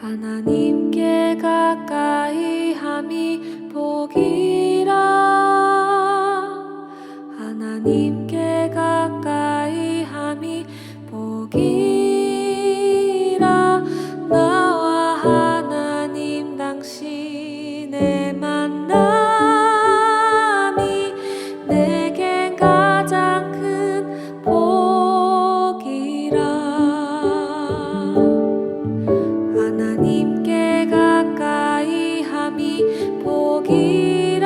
하나님께 가까이 함이 복이라. 하나님께 가까이 함이 복이라. 나와 하나님 당신의 만남이 내겐 가장 큰 복이라. 하나님께 가까이 함이 복이라.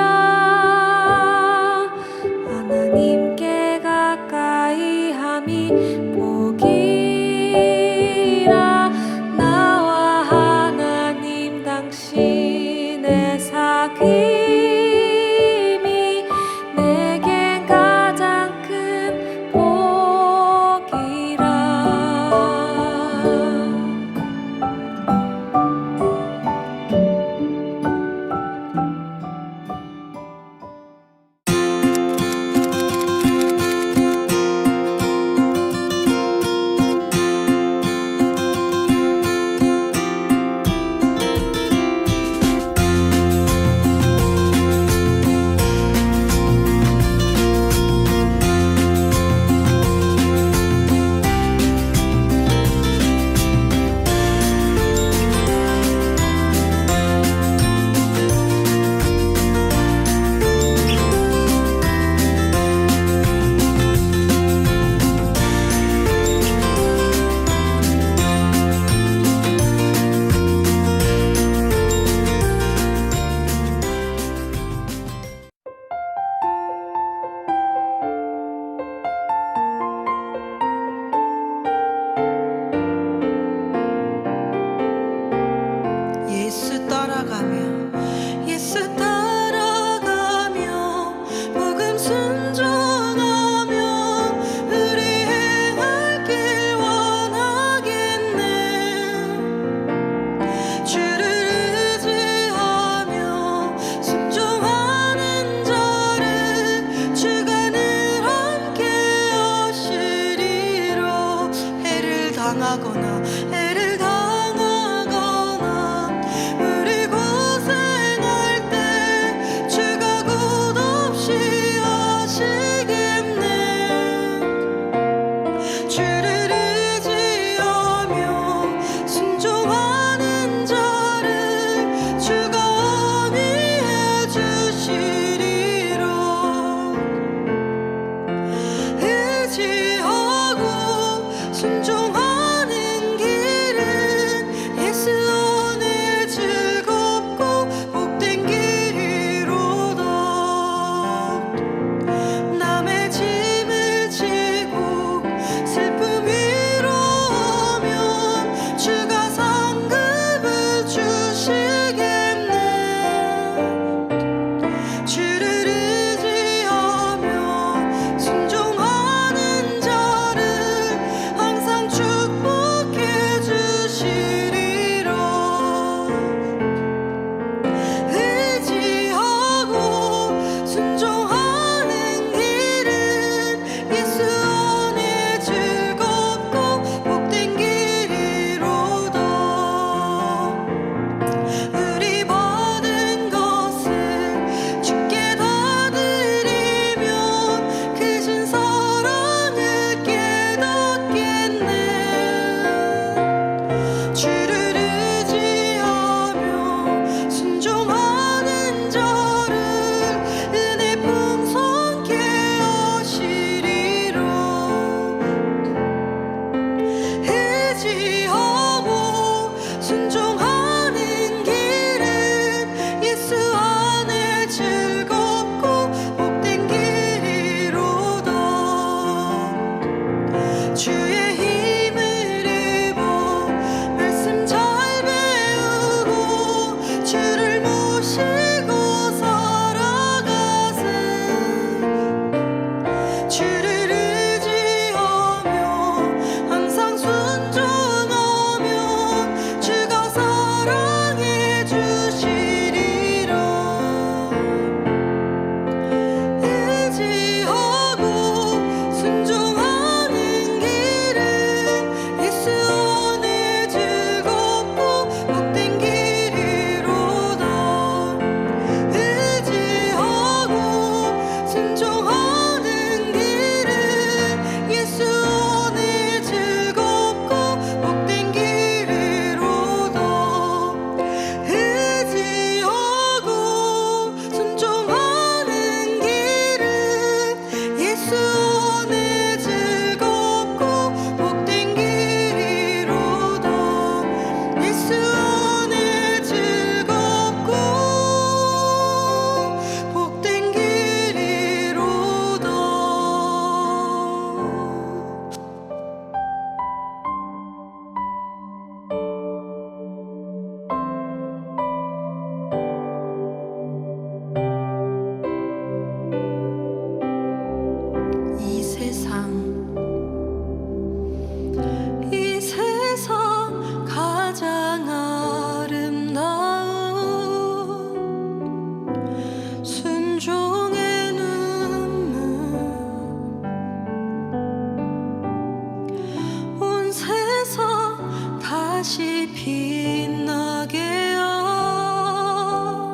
다시 빛나게 한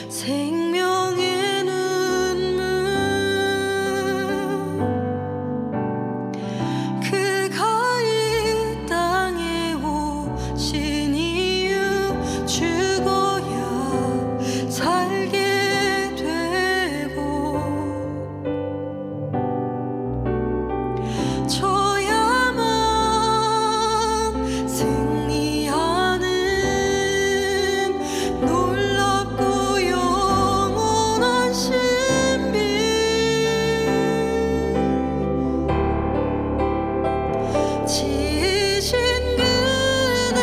생명의 눈물 그가 이 땅에 오신 이유 죽어야 살게 되고 져야만 승리하는 놀랍고 영원한 신비 지으신 그대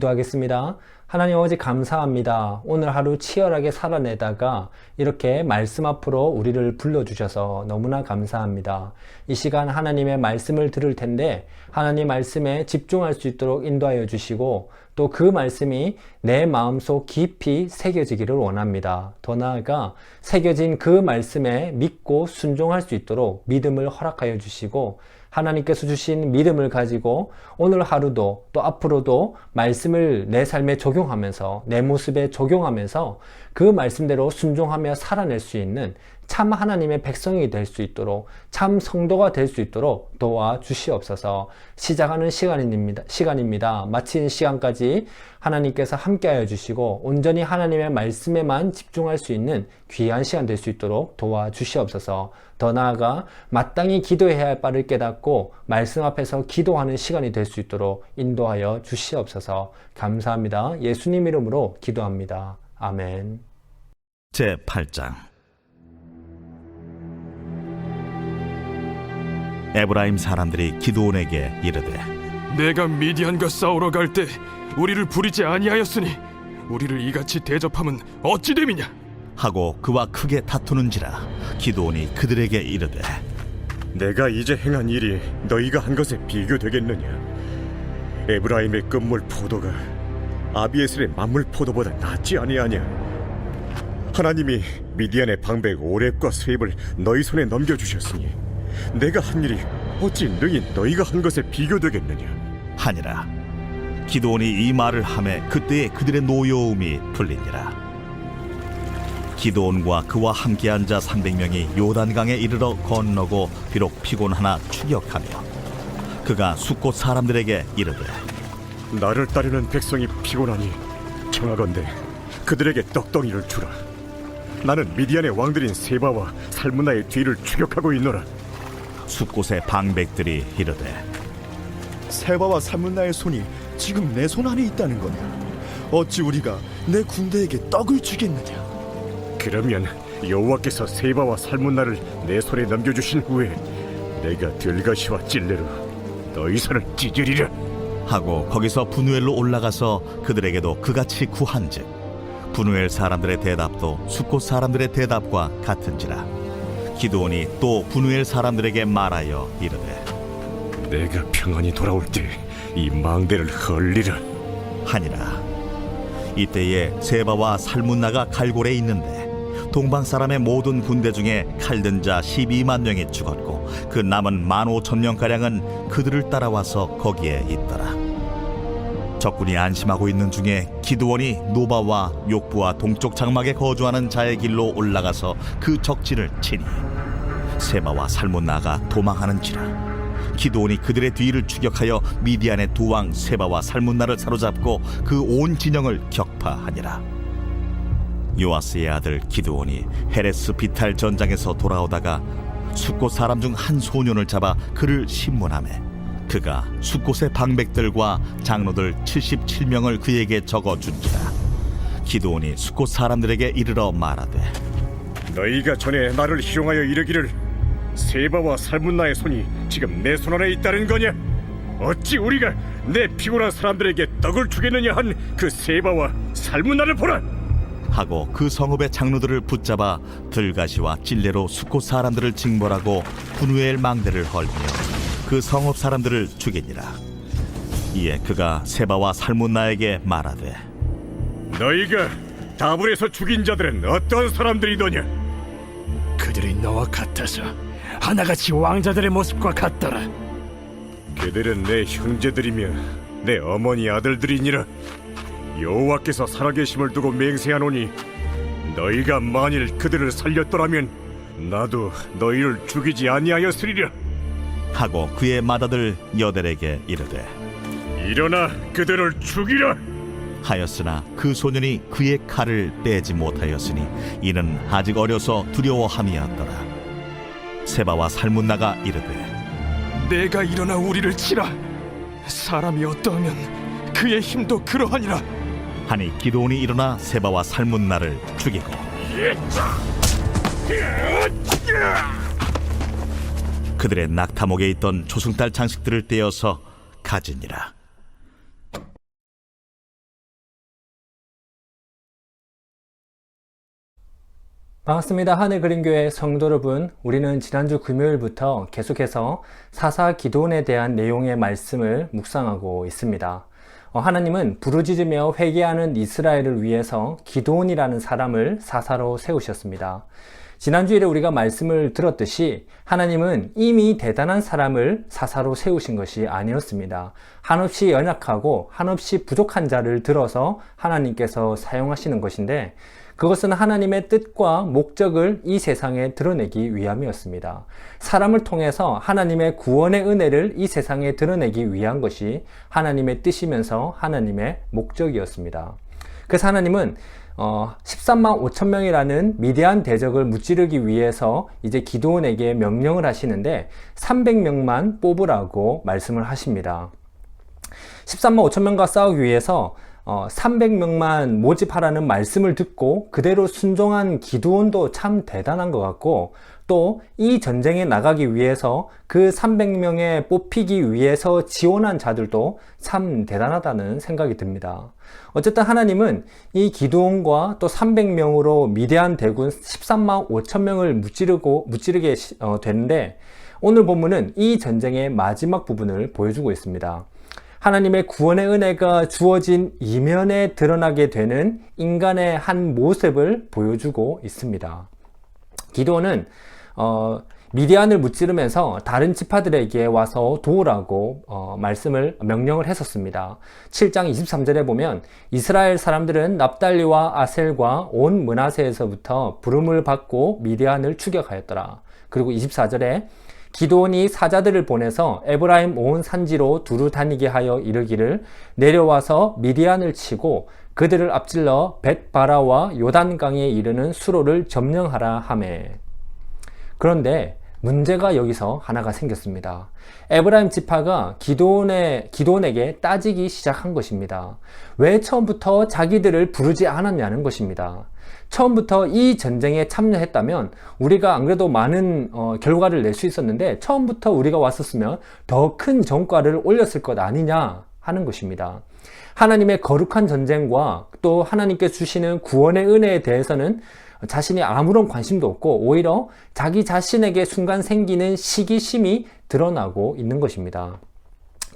기도하겠습니다. 하나님 아버지 감사합니다. 오늘 하루 치열하게 살아내다가 이렇게 말씀 앞으로 우리를 불러주셔서 너무나 감사합니다. 이 시간 하나님의 말씀을 들을 텐데 하나님 말씀에 집중할 수 있도록 인도하여 주시고 또 그 말씀이 내 마음속 깊이 새겨지기를 원합니다. 더 나아가 새겨진 그 말씀에 믿고 순종할 수 있도록 믿음을 허락하여 주시고 하나님께서 주신 믿음을 가지고 오늘 하루도 또 앞으로도 말씀을 내 삶에 적용하면서 내 모습에 적용하면서 그 말씀대로 순종하며 살아낼 수 있는 참 하나님의 백성이 될 수 있도록 참 성도가 될 수 있도록 도와 주시옵소서. 시작하는 시간입니다. 마치는 시간까지 하나님께서 함께하여 주시고 온전히 하나님의 말씀에만 집중할 수 있는 귀한 시간 될 수 있도록 도와 주시옵소서. 더 나아가 마땅히 기도해야 할 바를 깨닫고 말씀 앞에서 기도하는 시간이 될 수 있도록 인도하여 주시옵소서. 감사합니다. 예수님 이름으로 기도합니다. 아멘. 제8장 에브라임 사람들이 기드온에게 이르되 내가 미디안과 싸우러 갈 때 우리를 부리지 아니하였으니 우리를 이같이 대접함은 어찌 됨이냐? 하고 그와 크게 다투는지라. 기드온이 그들에게 이르되 내가 이제 행한 일이 너희가 한 것에 비교되겠느냐? 에브라임의 끝물 포도가 아비에셀의 만물 포도보다 낫지 아니하냐? 하나님이 미디안의 방백 오렙과 스웹을 너희 손에 넘겨주셨으니 내가 한 일이 어찌 능히 너희가 한 것에 비교되겠느냐? 하니라. 기드온이 이 말을 하매 그때에 그들의 노여움이 풀리니라. 기드온과 그와 함께한 자 300명이 요단강에 이르러 건너고 비록 피곤하나 추격하며 그가 숫곳 사람들에게 이르되 나를 따르는 백성이 피곤하니 청하건대 그들에게 떡덩이를 주라. 나는 미디안의 왕들인 세바와 살문나의 뒤를 추격하고 있노라. 숫곳의 방백들이 이르되 세바와 살문나의 손이 지금 내 손 안에 있다는 거냐? 어찌 우리가 내 군대에게 떡을 주겠느냐? 그러면 여호와께서 세바와 살문나를 내 손에 넘겨주신 후에 내가 들가시와 찔레로 너희 손을 찢으리라. 하고 거기서 분우엘로 올라가서 그들에게도 그같이 구한즉 분우엘 사람들의 대답도 숫곳 사람들의 대답과 같은지라. 기드온이 또 분우엘 사람들에게 말하여 이르되 내가 평안히 돌아올 때 이 망대를 헐리라 하니라. 이때에 세바와 살문나가 갈골에 있는데 동방 사람의 모든 군대 중에 칼든 자 12만 명이 죽었고 그 남은 15,000명가량은 그들을 따라와서 거기에 있더라. 적군이 안심하고 있는 중에 기드온이 노바와 욕부와 동쪽 장막에 거주하는 자의 길로 올라가서 그 적진을 치니 세바와 살문나가 도망하는지라. 기드온이 그들의 뒤를 추격하여 미디안의 두 왕 세바와 살문나를 사로잡고 그 온 진영을 격파하니라. 요아스의 아들 기드온이 헤레스 비탈 전장에서 돌아오다가 숫곳 사람 중 한 소년을 잡아 그를 신문하매 그가 숫곳의 방백들과 장로들 77명을 그에게 적어준지라. 기드온이 숫곳 사람들에게 이르러 말하되 너희가 전에 나를 희롱하여 이르기를 세바와 살문나의 손이 지금 내 손 안에 있다는 거냐? 어찌 우리가 내 피곤한 사람들에게 떡을 주겠느냐 한 그 세바와 살문나를 보라. 하고 그 성읍의 장로들을 붙잡아 들가시와 찔레로 숫곳 사람들을 징벌하고 분우엘 망대를 헐며 그 성읍 사람들을 죽이니라. 이에 그가 세바와 살문나에게 말하되 너희가 다불에서 죽인 자들은 어떤 사람들이더냐? 그들이 너와 같아서 하나같이 왕자들의 모습과 같더라. 그들은 내 형제들이며 내 어머니 아들들이니라. 여호와께서 살아계심을 두고 맹세하노니 너희가 만일 그들을 살렸더라면 나도 너희를 죽이지 아니하였으리라. 하고 그의 맏아들 여델에게 이르되 일어나 그들을 죽이라. 하였으나 그 소년이 그의 칼을 빼지 못하였으니 이는 아직 어려서 두려워함이었더라. 세바와 살문나가 이르되 내가 일어나 우리를 치라. 사람이 어떠하면 그의 힘도 그러하니라. 하니 기드온이 일어나 세바와 살문나를 죽이고 그들의 낙타목에 있던 조승달 장식들을 떼어서 가지니라. 반갑습니다. 하늘그림교회 성도 여러분, 우리는 지난주 금요일부터 계속해서 사사 기드온에 대한 내용의 말씀을 묵상하고 있습니다. 하나님은 부르짖으며 회개하는 이스라엘을 위해서 기드온이라는 사람을 사사로 세우셨습니다. 지난주일에 우리가 말씀을 들었듯이 하나님은 이미 대단한 사람을 사사로 세우신 것이 아니었습니다. 한없이 연약하고 한없이 부족한 자를 들어서 하나님께서 사용하시는 것인데, 그것은 하나님의 뜻과 목적을 이 세상에 드러내기 위함이었습니다. 사람을 통해서 하나님의 구원의 은혜를 이 세상에 드러내기 위한 것이 하나님의 뜻이면서 하나님의 목적이었습니다. 그래서 하나님은 13만 5천 명이라는 미디안 대적을 무찌르기 위해서 이제 기드온에게 명령을 하시는데 300명만 뽑으라고 말씀을 하십니다. 13만 5천 명과 싸우기 위해서 300명만 모집하라는 말씀을 듣고 그대로 순종한 기드온도 참 대단한 것 같고, 또 이 전쟁에 나가기 위해서 그 300명에 뽑히기 위해서 지원한 자들도 참 대단하다는 생각이 듭니다. 어쨌든 하나님은 이 기드온과 또 300명으로 미디안 대군 13만 5천 명을 무찌르게 되는데, 오늘 본문은 이 전쟁의 마지막 부분을 보여주고 있습니다. 하나님의 구원의 은혜가 주어진 이면에 드러나게 되는 인간의 한 모습을 보여주고 있습니다. 기드온은 미디안을 무찌르면서 다른 지파들에게 와서 도우라고 명령을 했었습니다. 7장 23절에 보면 이스라엘 사람들은 납달리와 아셀과 온 므낫세에서부터 부름을 받고 미디안을 추격하였더라. 그리고 24절에 기드온이 사자들을 보내서 에브라임 온 산지로 두루 다니게 하여 이르기를 내려와서 미디안을 치고 그들을 앞질러 벳바라와 요단강에 이르는 수로를 점령하라 하매. 그런데 문제가 여기서 하나가 생겼습니다. 에브라임 지파가 기드온에게 따지기 시작한 것입니다. 왜 처음부터 자기들을 부르지 않았냐는 것입니다. 처음부터 이 전쟁에 참여했다면 우리가 안 그래도 많은 결과를 낼 수 있었는데, 처음부터 우리가 왔었으면 더 큰 전과를 올렸을 것 아니냐 하는 것입니다. 하나님의 거룩한 전쟁과 또 하나님께 주시는 구원의 은혜에 대해서는 자신이 아무런 관심도 없고, 오히려 자기 자신에게 순간 생기는 시기심이 드러나고 있는 것입니다.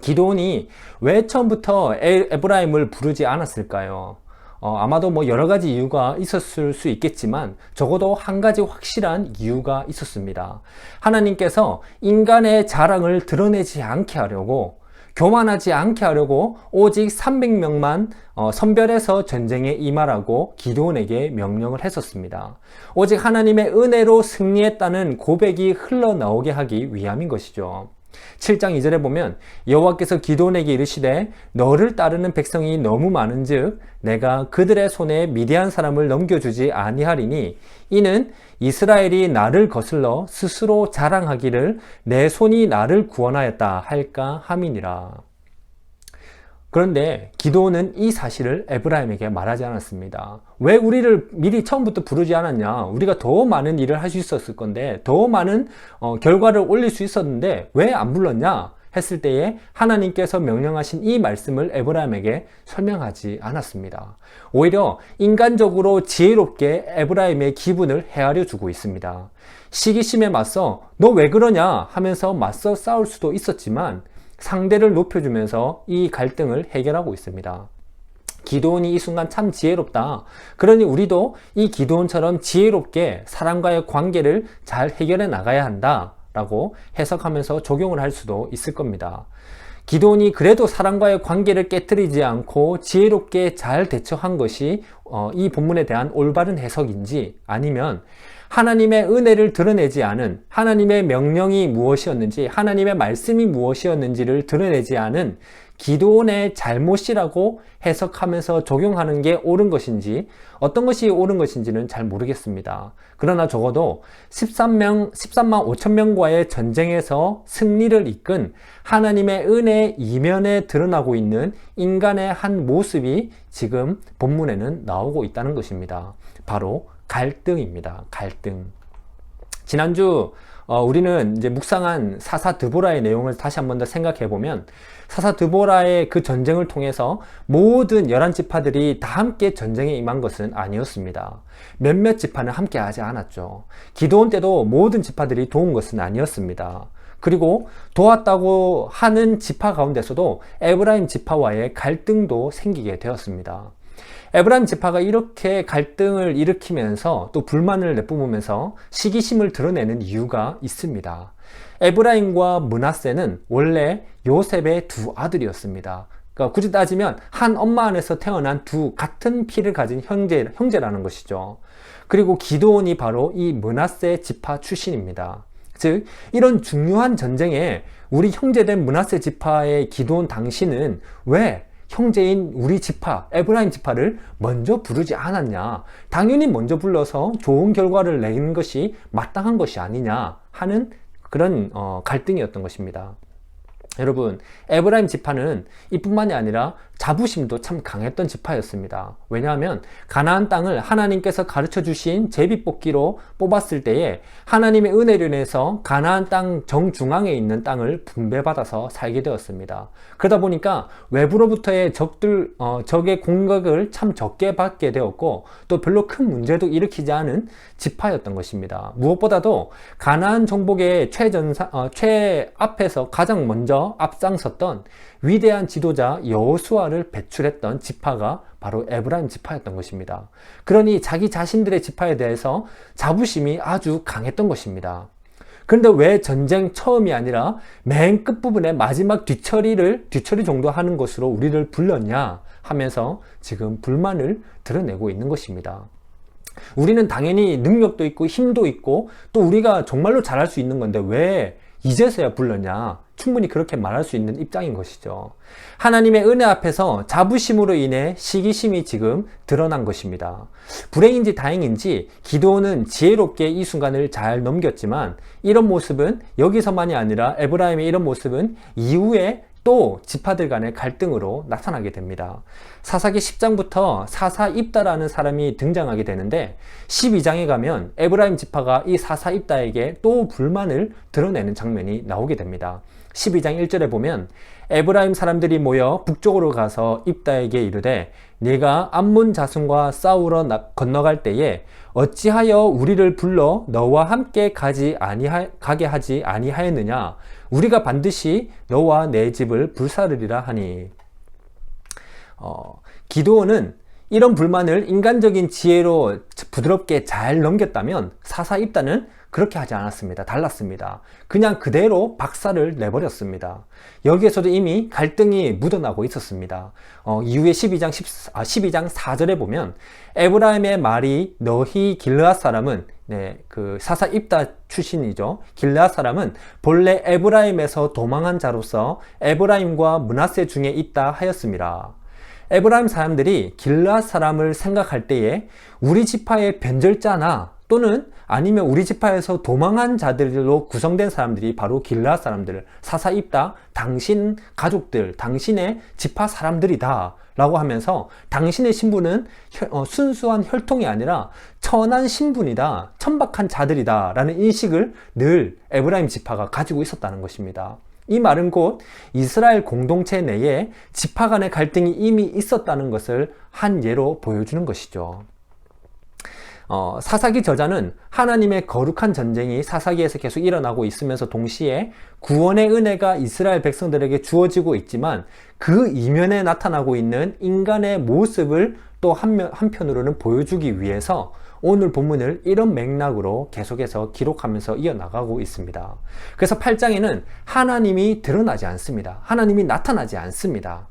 기드온이 왜 처음부터 에브라임을 부르지 않았을까요? 아마도 여러 가지 이유가 있었을 수 있겠지만 적어도 한 가지 확실한 이유가 있었습니다. 하나님께서 인간의 자랑을 드러내지 않게 하려고, 교만하지 않게 하려고 오직 300명만 선별해서 전쟁에 임하라고 기드온에게 명령을 했었습니다. 오직 하나님의 은혜로 승리했다는 고백이 흘러나오게 하기 위함인 것이죠. 7장 2절에 보면 여호와께서 기드온에게 이르시되 너를 따르는 백성이 너무 많은즉 내가 그들의 손에 미디안 사람을 넘겨주지 아니하리니 이는 이스라엘이 나를 거슬러 스스로 자랑하기를 내 손이 나를 구원하였다 할까 함이니라. 그런데 기드온은 이 사실을 에브라임에게 말하지 않았습니다. 왜 우리를 미리 처음부터 부르지 않았냐? 우리가 더 많은 일을 할 수 있었을 건데, 더 많은 결과를 올릴 수 있었는데 왜 안 불렀냐? 했을 때에 하나님께서 명령하신 이 말씀을 에브라임에게 설명하지 않았습니다. 오히려 인간적으로 지혜롭게 에브라임의 기분을 헤아려 주고 있습니다. 시기심에 맞서 너 왜 그러냐 하면서 맞서 싸울 수도 있었지만 상대를 높여주면서 이 갈등을 해결하고 있습니다. 기드온이 이 순간 참 지혜롭다. 그러니 우리도 이 기드온처럼 지혜롭게 사람과의 관계를 잘 해결해 나가야 한다 라고 해석하면서 적용을 할 수도 있을 겁니다. 기드온이 그래도 사람과의 관계를 깨뜨리지 않고 지혜롭게 잘 대처한 것이 이 본문에 대한 올바른 해석인지, 아니면 하나님의 은혜를 드러내지 않은, 하나님의 명령이 무엇이었는지, 하나님의 말씀이 무엇이었는지를 드러내지 않은 기드온의 잘못이라고 해석하면서 적용하는 게 옳은 것인지, 어떤 것이 옳은 것인지는 잘 모르겠습니다. 그러나 적어도 13만 5천 명과의 전쟁에서 승리를 이끈 하나님의 은혜 이면에 드러나고 있는 인간의 한 모습이 지금 본문에는 나오고 있다는 것입니다. 바로 갈등입니다. 갈등. 지난주 우리는 이제 묵상한 사사 드보라의 내용을 다시 한 번 더 생각해 보면 사사 드보라의 그 전쟁을 통해서 모든 11지파들이 다 함께 전쟁에 임한 것은 아니었습니다. 몇몇 지파는 함께 하지 않았죠. 기드온 때도 모든 지파들이 도운 것은 아니었습니다. 그리고 도왔다고 하는 지파 가운데서도 에브라임 지파와의 갈등도 생기게 되었습니다. 에브라임 지파가 이렇게 갈등을 일으키면서 또 불만을 내뿜으면서 시기심을 드러내는 이유가 있습니다. 에브라임과 므낫세는 원래 요셉의 두 아들이었습니다. 그러니까 굳이 따지면 한 엄마 안에서 태어난 두 같은 피를 가진 형제라는 것이죠. 그리고 기드온이 바로 이 므낫세 지파 출신입니다. 즉 이런 중요한 전쟁에 우리 형제된 므낫세 지파의 기드온 당신은 왜 형제인 우리 지파, 에브라임 지파를 먼저 부르지 않았냐? 당연히 먼저 불러서 좋은 결과를 내는 것이 마땅한 것이 아니냐 하는 그런 갈등이었던 것입니다. 여러분, 에브라임 지파는 이뿐만이 아니라 자부심도 참 강했던 지파였습니다. 왜냐하면 가나안 땅을 하나님께서 가르쳐 주신 제비뽑기로 뽑았을 때에 하나님의 은혜로 인해서 가나안 땅 정중앙에 있는 땅을 분배받아서 살게 되었습니다. 그러다 보니까 외부로부터의 적의 공격을 참 적게 받게 되었고 또 별로 큰 문제도 일으키지 않은 지파였던 것입니다. 무엇보다도 가나안 정복의 최 앞에서 가장 먼저 앞장섰던 위대한 지도자 여호수아를 배출했던 지파가 바로 에브라임 지파였던 것입니다. 그러니 자기 자신들의 지파에 대해서 자부심이 아주 강했던 것입니다. 그런데 왜 전쟁 처음이 아니라 맨 끝부분에 마지막 뒤처리 정도 하는 것으로 우리를 불렀냐 하면서 지금 불만을 드러내고 있는 것입니다. 우리는 당연히 능력도 있고 힘도 있고 또 우리가 정말로 잘할 수 있는 건데 왜 이제서야 불렀냐? 충분히 그렇게 말할 수 있는 입장인 것이죠. 하나님의 은혜 앞에서 자부심으로 인해 시기심이 지금 드러난 것입니다. 불행인지 다행인지 기드온은 지혜롭게 이 순간을 잘 넘겼지만 이런 모습은 여기서만이 아니라 에브라임의 이런 모습은 이후에 또 지파들 간의 갈등으로 나타나게 됩니다. 사사기 10장부터 사사 입다라는 사람이 등장하게 되는데 12장에 가면 에브라임 지파가 이 사사 입다에게 또 불만을 드러내는 장면이 나오게 됩니다. 12장 1절에 보면 에브라임 사람들이 모여 북쪽으로 가서 입다에게 이르되 네가 암몬 자손과 싸우러 건너갈 때에 어찌하여 우리를 불러 너와 함께 가게 하지 아니하였느냐? 우리가 반드시 너와 내 집을 불사르리라 하니. 기드온은 이런 불만을 인간적인 지혜로 부드럽게 잘 넘겼다면 사사 입다는 그렇게 하지 않았습니다. 달랐습니다. 그냥 그대로 박살을 내버렸습니다. 여기에서도 이미 갈등이 묻어나고 있었습니다. 이후에 12장 4절에 보면 에브라임의 말이 너희 길르앗 사람은 그 사사 입다 출신이죠. 길르앗 사람은 본래 에브라임에서 도망한 자로서 에브라임과 므낫세 중에 있다 하였습니다. 에브라임 사람들이 길르앗 사람을 생각할 때에 우리 지파의 변절자나 또는 아니면 우리 지파에서 도망한 자들로 구성된 사람들이 바로 길르앗 사람들, 사사 입다, 당신 가족들, 당신의 지파 사람들이다 라고 하면서 당신의 신분은 순수한 혈통이 아니라 천한 신분이다, 천박한 자들이다 라는 인식을 늘 에브라임 지파가 가지고 있었다는 것입니다. 이 말은 곧 이스라엘 공동체 내에 지파 간의 갈등이 이미 있었다는 것을 한 예로 보여주는 것이죠. 사사기 저자는 하나님의 거룩한 전쟁이 사사기에서 계속 일어나고 있으면서 동시에 구원의 은혜가 이스라엘 백성들에게 주어지고 있지만 그 이면에 나타나고 있는 인간의 모습을 또 한편으로는 보여주기 위해서 오늘 본문을 이런 맥락으로 계속해서 기록하면서 이어나가고 있습니다. 그래서 8장에는 하나님이 드러나지 않습니다. 하나님이 나타나지 않습니다.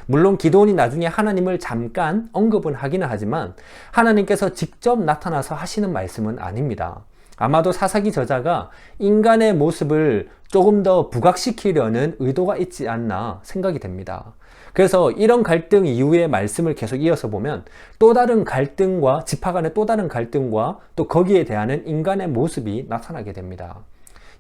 물론 기드온이 나중에 하나님을 잠깐 언급은 하기는 하지만 하나님께서 직접 나타나서 하시는 말씀은 아닙니다. 아마도 사사기 저자가 인간의 모습을 조금 더 부각시키려는 의도가 있지 않나 생각이 됩니다. 그래서 이런 갈등 이후의 말씀을 계속 이어서 보면 또 다른 갈등과 지파 간의 또 다른 갈등과 또 거기에 대한 인간의 모습이 나타나게 됩니다.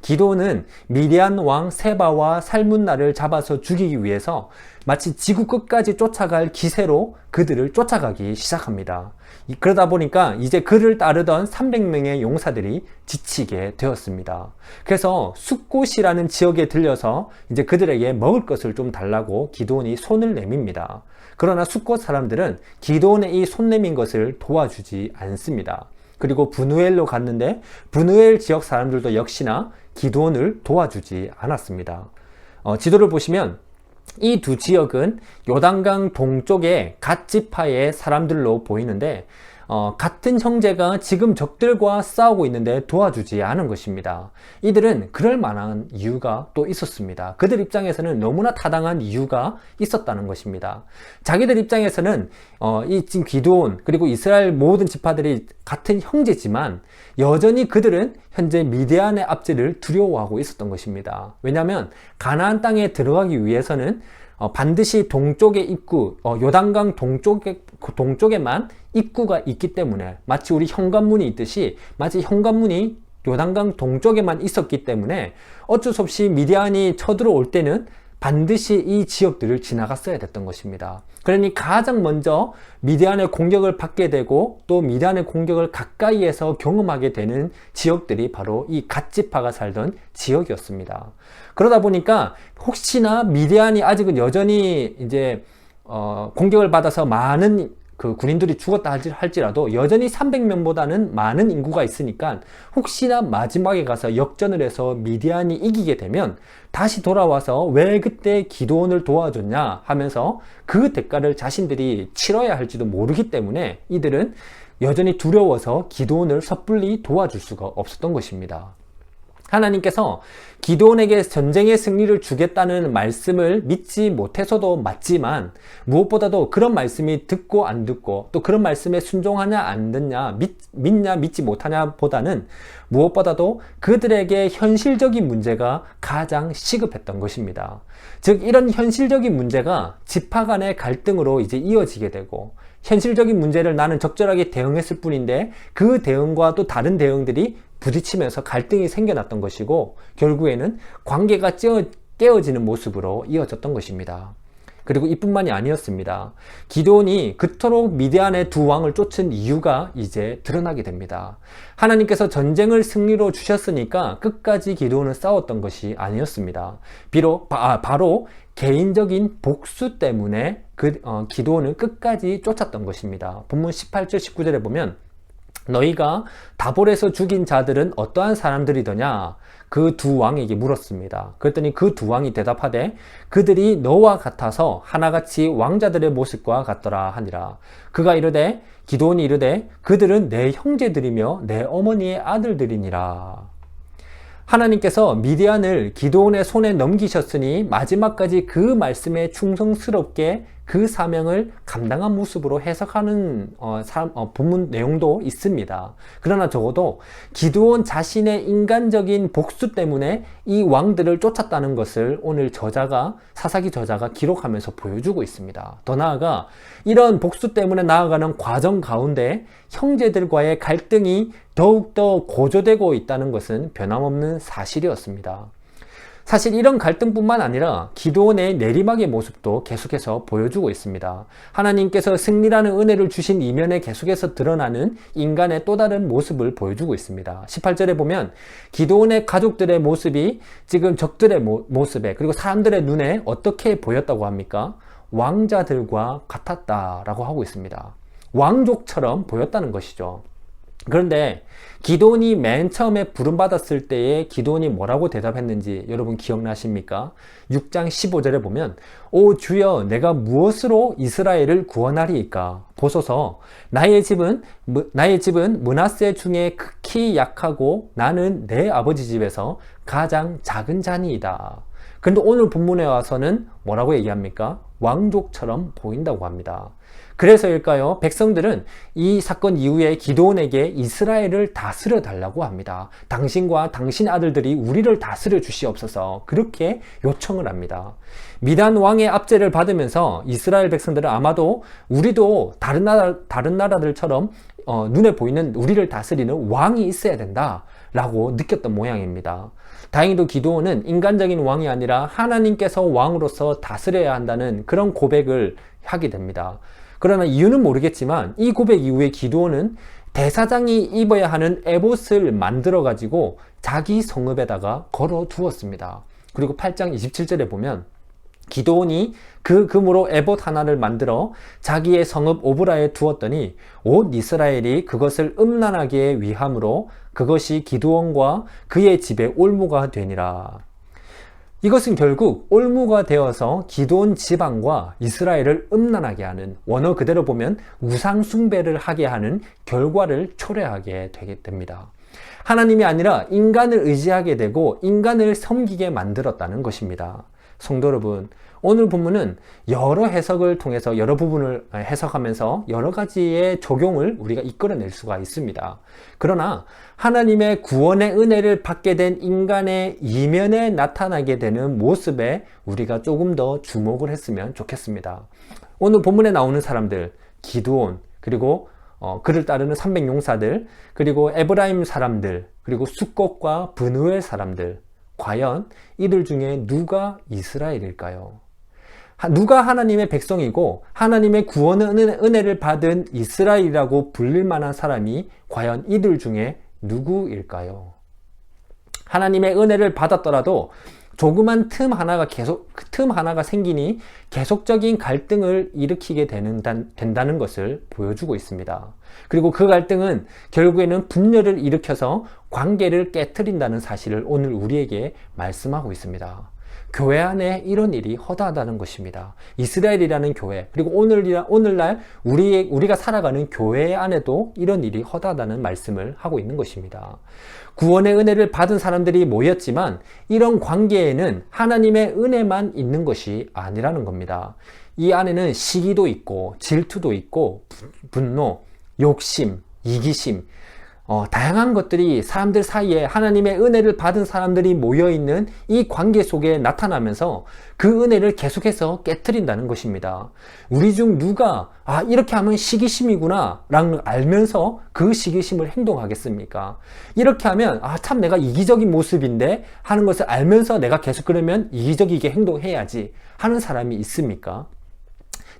기드온은 미디안 왕 세바와 살문나를 잡아서 죽이기 위해서 마치 지구 끝까지 쫓아갈 기세로 그들을 쫓아가기 시작합니다. 그러다 보니까 이제 그를 따르던 300명의 용사들이 지치게 되었습니다. 그래서 숫곳이라는 지역에 들려서 이제 그들에게 먹을 것을 좀 달라고 기드온이 손을 내밉니다. 그러나 숫곳 사람들은 기드온의 이 손 내민 것을 도와주지 않습니다. 그리고 브누엘로 갔는데 브누엘 지역 사람들도 역시나 기드온을 도와주지 않았습니다. 지도를 보시면 이 두 지역은 요단강 동쪽의 갓 지파의 사람들로 보이는데 같은 형제가 지금 적들과 싸우고 있는데 도와주지 않은 것입니다. 이들은 그럴 만한 이유가 또 있었습니다. 그들 입장에서는 너무나 타당한 이유가 있었다는 것입니다. 자기들 입장에서는 이 지금 기드온 그리고 이스라엘 모든 지파들이 같은 형제지만 여전히 그들은 현재 미디안의 압제를 두려워하고 있었던 것입니다. 왜냐하면 가나안 땅에 들어가기 위해서는 반드시 동쪽의 입구, 요단강 동쪽에만 입구가 있기 때문에 마치 우리 현관문이 있듯이 마치 현관문이 요단강 동쪽에만 있었기 때문에 어쩔 수 없이 미디안이 쳐들어올 때는 반드시 이 지역들을 지나갔어야 됐던 것입니다. 그러니 가장 먼저 미디안의 공격을 받게 되고 또 미디안의 공격을 가까이에서 경험하게 되는 지역들이 바로 이 갓지파가 살던 지역이었습니다. 그러다 보니까 혹시나 미디안이 아직은 여전히 이제 공격을 받아서 많은 그 군인들이 죽었다 할지라도 여전히 300명보다는 많은 인구가 있으니까 혹시나 마지막에 가서 역전을 해서 미디안이 이기게 되면 다시 돌아와서 왜 그때 기드온을 도와줬냐 하면서 그 대가를 자신들이 치러야 할지도 모르기 때문에 이들은 여전히 두려워서 기드온을 섣불리 도와줄 수가 없었던 것입니다. 하나님께서 기드온에게 전쟁의 승리를 주겠다는 말씀을 믿지 못해서도 맞지만 무엇보다도 그런 말씀이 듣고 안 듣고 또 그런 말씀에 순종하냐 안 듣냐 믿냐 믿지 못하냐 보다는 무엇보다도 그들에게 현실적인 문제가 가장 시급했던 것입니다. 즉 이런 현실적인 문제가 지파 간의 갈등으로 이제 이어지게 되고 현실적인 문제를 나는 적절하게 대응했을 뿐인데 그 대응과 또 다른 대응들이 부딪히면서 갈등이 생겨났던 것이고 결국에는 관계가 깨어지는 모습으로 이어졌던 것입니다. 그리고 이뿐만이 아니었습니다. 기드온이 그토록 미디안의 두 왕을 쫓은 이유가 이제 드러나게 됩니다. 하나님께서 전쟁을 승리로 주셨으니까 끝까지 기드온은 싸웠던 것이 아니었습니다. 바로 개인적인 복수 때문에 기드온은 끝까지 쫓았던 것입니다. 본문 18절 19절에 보면 너희가 다볼에서 죽인 자들은 어떠한 사람들이더냐? 그 두 왕에게 물었습니다. 그랬더니 그 두 왕이 대답하되 그들이 너와 같아서 하나같이 왕자들의 모습과 같더라 하니라. 그가 이르되 기드온이 이르되 그들은 내 형제들이며 내 어머니의 아들들이니라. 하나님께서 미디안을 기드온의 손에 넘기셨으니 마지막까지 그 말씀에 충성스럽게 그 사명을 감당한 모습으로 해석하는 본문 내용도 있습니다. 그러나 적어도 기드온 자신의 인간적인 복수 때문에 이 왕들을 쫓았다는 것을 오늘 사사기 저자가 기록하면서 보여주고 있습니다. 더 나아가 이런 복수 때문에 나아가는 과정 가운데 형제들과의 갈등이 더욱더 고조되고 있다는 것은 변함없는 사실이었습니다. 사실 이런 갈등뿐만 아니라 기드온의 내리막의 모습도 계속해서 보여주고 있습니다. 하나님께서 승리라는 은혜를 주신 이면에 계속해서 드러나는 인간의 또 다른 모습을 보여주고 있습니다. 18절에 보면 기드온의 가족들의 모습이 지금 적들의 모습에 그리고 사람들의 눈에 어떻게 보였다고 합니까? 왕자들과 같았다라고 하고 있습니다. 왕족처럼 보였다는 것이죠. 그런데 기드온이 맨 처음에 부름받았을 때에 기드온이 뭐라고 대답했는지 여러분 기억나십니까? 6장 15절에 보면 오 주여 내가 무엇으로 이스라엘을 구원하리이까? 보소서 나의 집은 므낫세 중에 극히 약하고 나는 내 아버지 집에서 가장 작은 자니이다. 그런데 오늘 본문에 와서는 뭐라고 얘기합니까? 왕족처럼 보인다고 합니다. 그래서일까요? 백성들은 이 사건 이후에 기드온에게 이스라엘을 다스려 달라고 합니다. 당신과 당신 아들들이 우리를 다스려 주시옵소서 그렇게 요청을 합니다. 미디안 왕의 압제를 받으면서 이스라엘 백성들은 아마도 우리도 다른 나라들처럼 눈에 보이는 우리를 다스리는 왕이 있어야 된다 라고 느꼈던 모양입니다. 다행히도 기드온은 인간적인 왕이 아니라 하나님께서 왕으로서 다스려야 한다는 그런 고백을 하게 됩니다. 그러나 이유는 모르겠지만 이 고백 이후에 기드온은 대사장이 입어야 하는 에봇을 만들어 가지고 자기 성읍에다가 걸어 두었습니다. 그리고 8장 27절에 보면 기드온이 그 금으로 에봇 하나를 만들어 자기의 성읍 오브라에 두었더니 온 이스라엘이 그것을 음란하게 위함으로 그것이 기드온과 그의 집에 올무가 되니라. 이것은 결국 올무가 되어서 기드온 지방과 이스라엘을 음란하게 하는, 원어 그대로 보면 우상 숭배를 하게 하는 결과를 초래하게 되게 됩니다. 하나님이 아니라 인간을 의지하게 되고 인간을 섬기게 만들었다는 것입니다. 성도 여러분, 오늘 본문은 여러 해석을 통해서 여러 부분을 해석하면서 여러 가지의 적용을 우리가 이끌어낼 수가 있습니다. 그러나 하나님의 구원의 은혜를 받게 된 인간의 이면에 나타나게 되는 모습에 우리가 조금 더 주목을 했으면 좋겠습니다. 오늘 본문에 나오는 사람들, 기드온, 그리고 그를 따르는 300용사들, 그리고 에브라임 사람들, 그리고 숫꽃과 브누엘 사람들, 과연 이들 중에 누가 이스라엘일까요? 누가 하나님의 백성이고 하나님의 구원의 은혜를 받은 이스라엘이라고 불릴 만한 사람이 과연 이들 중에 누구일까요? 하나님의 은혜를 받았더라도 조그만 틈 하나가 생기니 계속적인 갈등을 일으키게 된다는 것을 보여주고 있습니다. 그리고 그 갈등은 결국에는 분열을 일으켜서 관계를 깨트린다는 사실을 오늘 우리에게 말씀하고 있습니다. 교회 안에 이런 일이 허다하다는 것입니다. 이스라엘이라는 교회, 그리고 오늘날 우리가 살아가는 교회 안에도 이런 일이 허다하다는 말씀을 하고 있는 것입니다. 구원의 은혜를 받은 사람들이 모였지만 이런 관계에는 하나님의 은혜만 있는 것이 아니라는 겁니다. 이 안에는 시기도 있고 질투도 있고 분노, 욕심, 이기심, 다양한 것들이 사람들 사이에 하나님의 은혜를 받은 사람들이 모여있는 이 관계 속에 나타나면서 그 은혜를 계속해서 깨트린다는 것입니다. 우리 중 누가 이렇게 하면 시기심이구나 라는 알면서 그 시기심을 행동하겠습니까? 이렇게 하면 참 내가 이기적인 모습인데 하는 것을 알면서 내가 계속 그러면 이기적이게 행동해야지 하는 사람이 있습니까?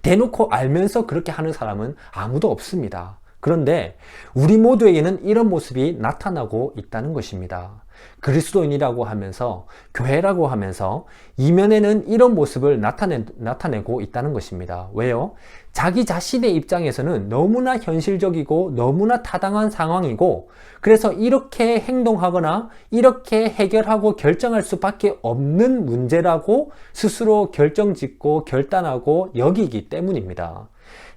대놓고 알면서 그렇게 하는 사람은 아무도 없습니다. 그런데 우리 모두에게는 이런 모습이 나타나고 있다는 것입니다. 그리스도인이라고 하면서, 교회라고 하면서 이면에는 이런 모습을 나타내고 있다는 것입니다. 왜요? 자기 자신의 입장에서는 너무나 현실적이고 너무나 타당한 상황이고, 그래서 이렇게 행동하거나 이렇게 해결하고 결정할 수밖에 없는 문제라고 스스로 결정짓고 결단하고 여기기 때문입니다.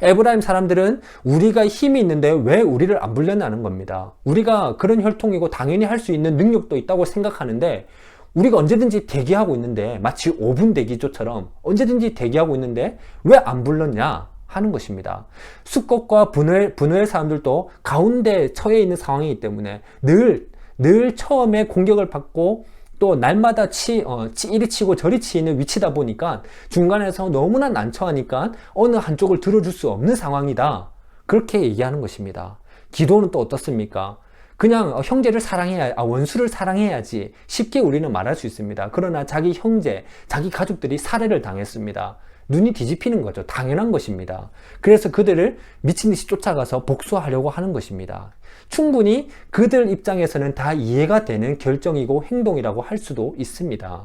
에브라임 사람들은 우리가 힘이 있는데 왜 우리를 안 불려내는 겁니다. 우리가 그런 혈통이고 당연히 할 수 있는 능력도 있다고 생각하는데, 우리가 언제든지 대기하고 있는데, 마치 5분 대기조처럼 언제든지 대기하고 있는데 왜 안 불렀냐 하는 것입니다. 숫꽃과 분노의 사람들도 가운데 처해 있는 상황이기 때문에 늘 처음에 공격을 받고 또 날마다 이리 치고 저리 치는 위치다 보니까 중간에서 너무나 난처하니까 어느 한쪽을 들어줄 수 없는 상황이다, 그렇게 얘기하는 것입니다. 기도는 또 어떻습니까? 그냥 형제를 원수를 사랑해야지 쉽게 우리는 말할 수 있습니다. 그러나 자기 형제, 자기 가족들이 살해를 당했습니다. 눈이 뒤집히는 거죠. 당연한 것입니다. 그래서 그들을 미친 듯이 쫓아가서 복수하려고 하는 것입니다. 충분히 그들 입장에서는 다 이해가 되는 결정이고 행동이라고 할 수도 있습니다.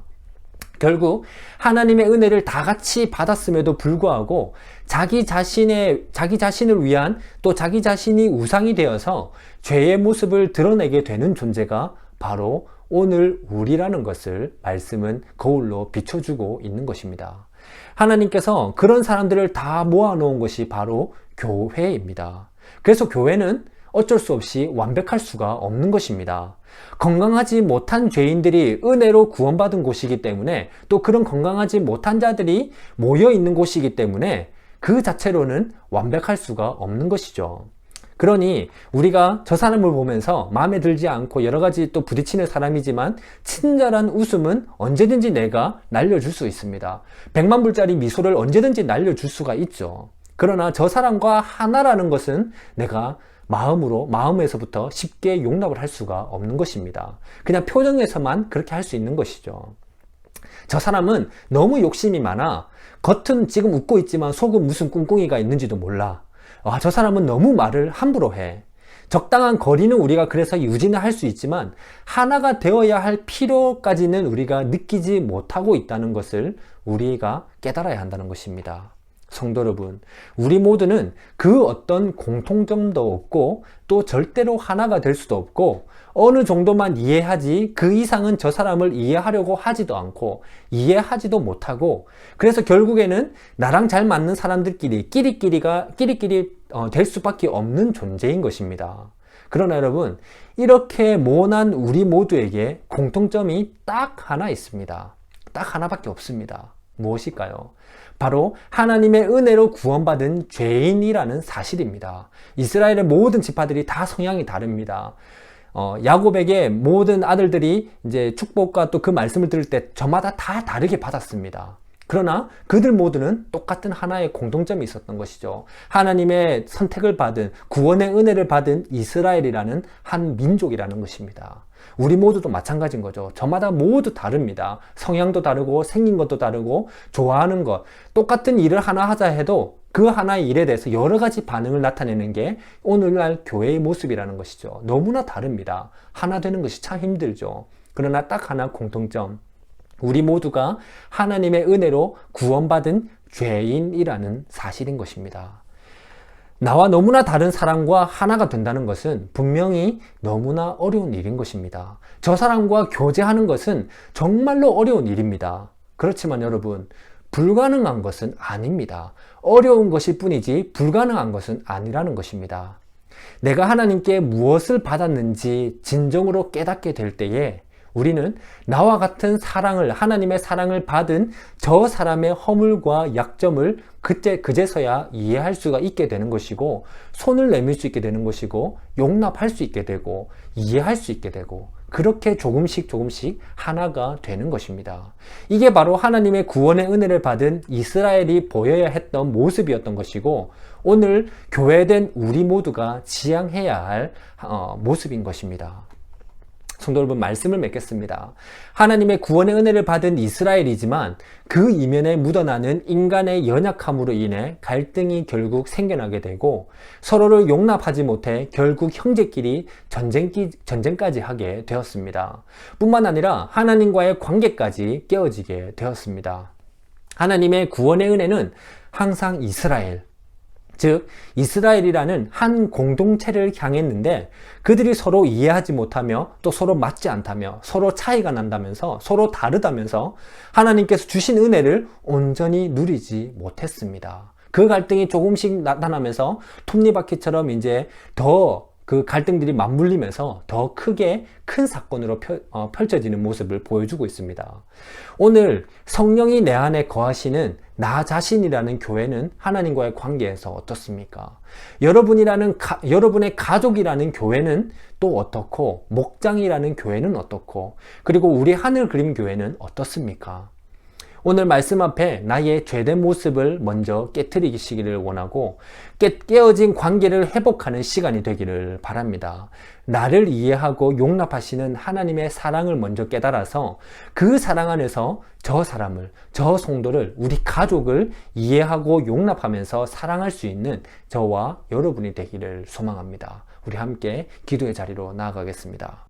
결국 하나님의 은혜를 다 같이 받았음에도 불구하고 자기 자신을 위한, 또 자기 자신이 우상이 되어서 죄의 모습을 드러내게 되는 존재가 바로 오늘 우리라는 것을 말씀은 거울로 비춰주고 있는 것입니다. 하나님께서 그런 사람들을 다 모아놓은 것이 바로 교회입니다. 그래서 교회는 어쩔 수 없이 완벽할 수가 없는 것입니다. 건강하지 못한 죄인들이 은혜로 구원받은 곳이기 때문에, 또 그런 건강하지 못한 자들이 모여있는 곳이기 때문에 그 자체로는 완벽할 수가 없는 것이죠. 그러니 우리가 저 사람을 보면서 마음에 들지 않고 여러 가지 또 부딪히는 사람이지만 친절한 웃음은 언제든지 내가 날려줄 수 있습니다. 100만 불짜리 미소를 언제든지 날려줄 수가 있죠. 그러나 저 사람과 하나라는 것은 내가 마음에서부터 쉽게 용납을 할 수가 없는 것입니다. 그냥 표정에서만 그렇게 할 수 있는 것이죠. 저 사람은 너무 욕심이 많아. 겉은 지금 웃고 있지만 속은 무슨 꿍꿍이가 있는지도 몰라. 저 사람은 너무 말을 함부로 해. 적당한 거리는 우리가 그래서 유지는 할 수 있지만 하나가 되어야 할 필요까지는 우리가 느끼지 못하고 있다는 것을 우리가 깨달아야 한다는 것입니다. 성도 여러분, 우리 모두는 그 어떤 공통점도 없고 또 절대로 하나가 될 수도 없고 어느 정도만 이해하지 그 이상은 저 사람을 이해하려고 하지도 않고 이해하지도 못하고 그래서 결국에는 나랑 잘 맞는 사람들끼리 끼리끼리 될 수밖에 없는 존재인 것입니다. 그러나 여러분, 이렇게 모난 우리 모두에게 공통점이 딱 하나 있습니다. 딱 하나밖에 없습니다. 무엇일까요? 바로 하나님의 은혜로 구원받은 죄인이라는 사실입니다. 이스라엘의 모든 지파들이 다 성향이 다릅니다. 야곱에게 모든 아들들이 이제 축복과 또 그 말씀을 들을 때 저마다 다 다르게 받았습니다. 그러나 그들 모두는 똑같은 하나의 공통점이 있었던 것이죠. 하나님의 선택을 받은, 구원의 은혜를 받은 이스라엘이라는 한 민족이라는 것입니다. 우리 모두도 마찬가지인 거죠. 저마다 모두 다릅니다. 성향도 다르고 생긴 것도 다르고 좋아하는 것, 똑같은 일을 하나 하자 해도 그 하나의 일에 대해서 여러 가지 반응을 나타내는 게 오늘날 교회의 모습이라는 것이죠. 너무나 다릅니다. 하나 되는 것이 참 힘들죠. 그러나 딱 하나 공통점, 우리 모두가 하나님의 은혜로 구원받은 죄인이라는 사실인 것입니다. 나와 너무나 다른 사람과 하나가 된다는 것은 분명히 너무나 어려운 일인 것입니다. 저 사람과 교제하는 것은 정말로 어려운 일입니다. 그렇지만 여러분, 불가능한 것은 아닙니다. 어려운 것일 뿐이지 불가능한 것은 아니라는 것입니다. 내가 하나님께 무엇을 받았는지 진정으로 깨닫게 될 때에 우리는 나와 같은 사랑을, 하나님의 사랑을 받은 저 사람의 허물과 약점을 그제서야 이해할 수가 있게 되는 것이고, 손을 내밀 수 있게 되는 것이고, 용납할 수 있게 되고, 이해할 수 있게 되고, 그렇게 조금씩 하나가 되는 것입니다. 이게 바로 하나님의 구원의 은혜를 받은 이스라엘이 보여야 했던 모습이었던 것이고, 오늘 교회된 우리 모두가 지향해야 할 모습인 것입니다. 성도 여러분, 말씀을 맺겠습니다. 하나님의 구원의 은혜를 받은 이스라엘이지만 그 이면에 묻어나는 인간의 연약함으로 인해 갈등이 결국 생겨나게 되고 서로를 용납하지 못해 결국 형제끼리 전쟁까지 하게 되었습니다. 뿐만 아니라 하나님과의 관계까지 깨어지게 되었습니다. 하나님의 구원의 은혜는 항상 이스라엘, 즉 이스라엘이라는 한 공동체를 향했는데 그들이 서로 이해하지 못하며 또 서로 맞지 않다며 서로 차이가 난다면서 서로 다르다면서 하나님께서 주신 은혜를 온전히 누리지 못했습니다. 그 갈등이 조금씩 나타나면서 톱니바퀴처럼 이제 더 그 갈등들이 맞물리면서 더 크게 큰 사건으로 펼쳐지는 모습을 보여주고 있습니다. 오늘 성령이 내 안에 거하시는 나 자신이라는 교회는 하나님과의 관계에서 어떻습니까? 여러분의 가족이라는 교회는 또 어떻고, 목장이라는 교회는 어떻고, 그리고 우리 하늘 그림 교회는 어떻습니까? 오늘 말씀 앞에 나의 죄된 모습을 먼저 깨트리시기를 원하고 깨어진 관계를 회복하는 시간이 되기를 바랍니다. 나를 이해하고 용납하시는 하나님의 사랑을 먼저 깨달아서 그 사랑 안에서 저 사람을, 저 성도를, 우리 가족을 이해하고 용납하면서 사랑할 수 있는 저와 여러분이 되기를 소망합니다. 우리 함께 기도의 자리로 나아가겠습니다.